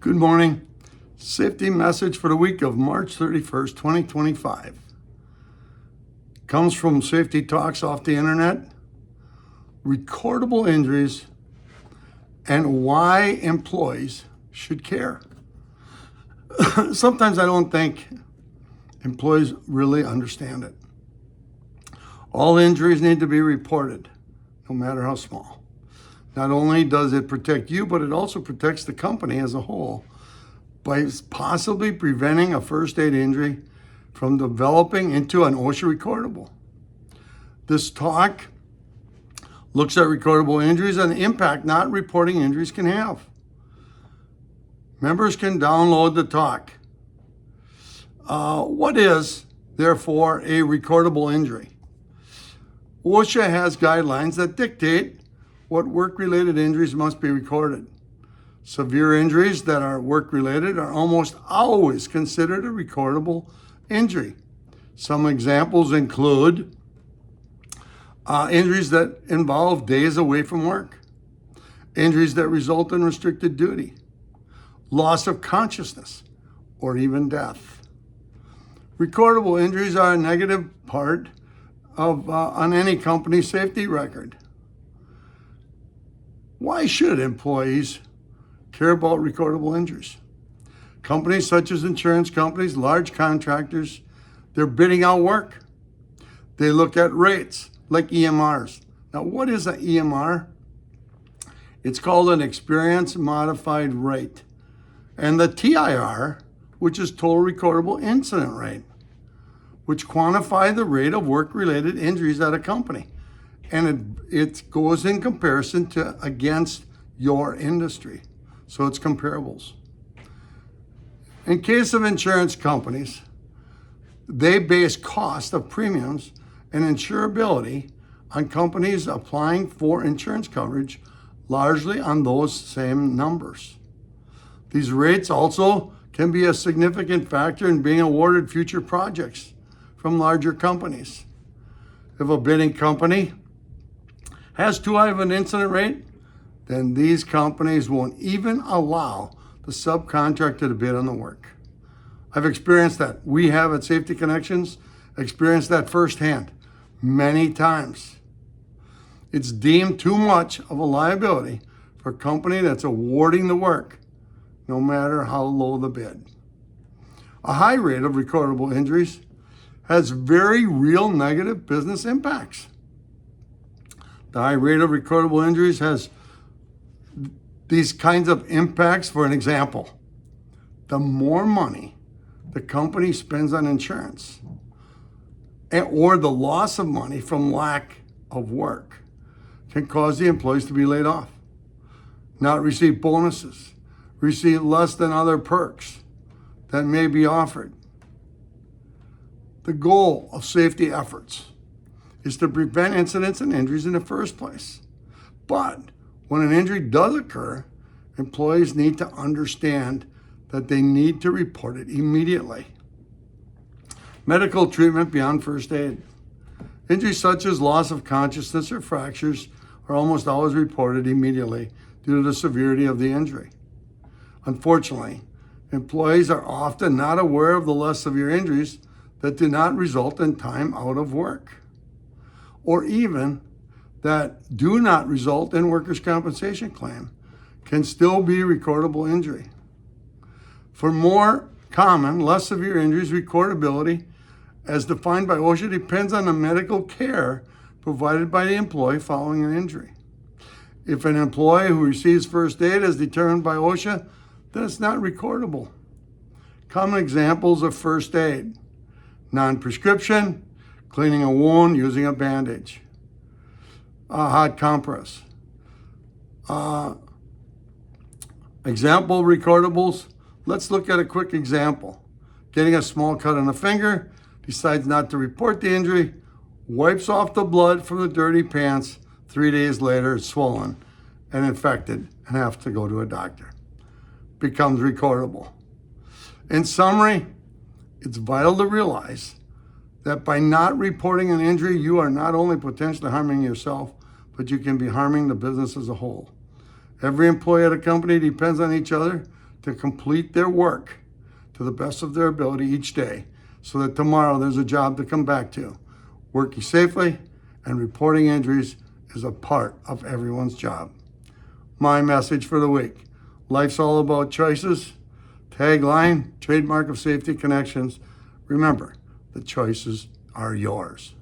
Good morning. Safety message for the week of March 31st, 2025. Comes from Safety Talks off the internet. Recordable injuries and why employees should care. Sometimes I don't think employees really understand it. All injuries need to be reported, no matter how small. Not only does it protect you, but it also protects the company as a whole by possibly preventing a first aid injury from developing into an OSHA recordable. This talk looks at recordable injuries and the impact not reporting injuries can have. Members can download the talk. What is, therefore, a recordable injury? OSHA has guidelines that dictate what work-related injuries must be recorded. Severe injuries that are work-related are almost always considered a recordable injury. Some examples include injuries that involve days away from work, injuries that result in restricted duty, loss of consciousness, or even death. Recordable injuries are a negative part of on any company's safety record. Why should employees care about recordable injuries? Companies such as insurance companies, large contractors, they're bidding out work. They look at rates like EMRs. Now, what is an EMR? It's called an experience modified rate. And the TIR, which is total recordable incident rate, which quantify the rate of work-related injuries at a company. And it goes in comparison to against your industry. So it's comparables. In case of insurance companies, they base cost of premiums and insurability on companies applying for insurance coverage largely on those same numbers. These rates also can be a significant factor in being awarded future projects from larger companies. If a bidding company has too high of an incident rate, then these companies won't even allow the subcontractor to bid on the work. I've experienced that. We have at Safety Connections experienced that firsthand many times. It's deemed too much of a liability for a company that's awarding the work, no matter how low the bid. A high rate of recordable injuries has very real negative business impacts. The high rate of recordable injuries has these kinds of impacts. For an example, the more money the company spends on insurance or the loss of money from lack of work can cause the employees to be laid off, not receive bonuses, receive less than other perks that may be offered. The goal of safety efforts is to prevent incidents and injuries in the first place. But when an injury does occur, employees need to understand that they need to report it immediately. Medical treatment beyond first aid. Injuries such as loss of consciousness or fractures are almost always reported immediately due to the severity of the injury. Unfortunately, employees are often not aware of the less severe injuries that do not result in time out of work, or even that do not result in workers' compensation claim, can still be recordable injury. For more common, less severe injuries, recordability, as defined by OSHA, depends on the medical care provided by the employee following an injury. If an employee who receives first aid is determined by OSHA, then it's not recordable. Common examples of first aid: non-prescription, cleaning a wound using a bandage, a hot compress. Example recordables. Let's look at a quick example. Getting a small cut on the finger, decides not to report the injury, wipes off the blood from the dirty pants. 3 days later, it's swollen and infected and have to go to a doctor. Becomes recordable. In summary, it's vital to realize that by not reporting an injury, you are not only potentially harming yourself, but you can be harming the business as a whole. Every employee at a company depends on each other to complete their work to the best of their ability each day so that tomorrow there's a job to come back to. Working safely and reporting injuries is a part of everyone's job. My message for the week: life's all about choices. Tagline, trademark of Safety Connections. Remember, the choices are yours.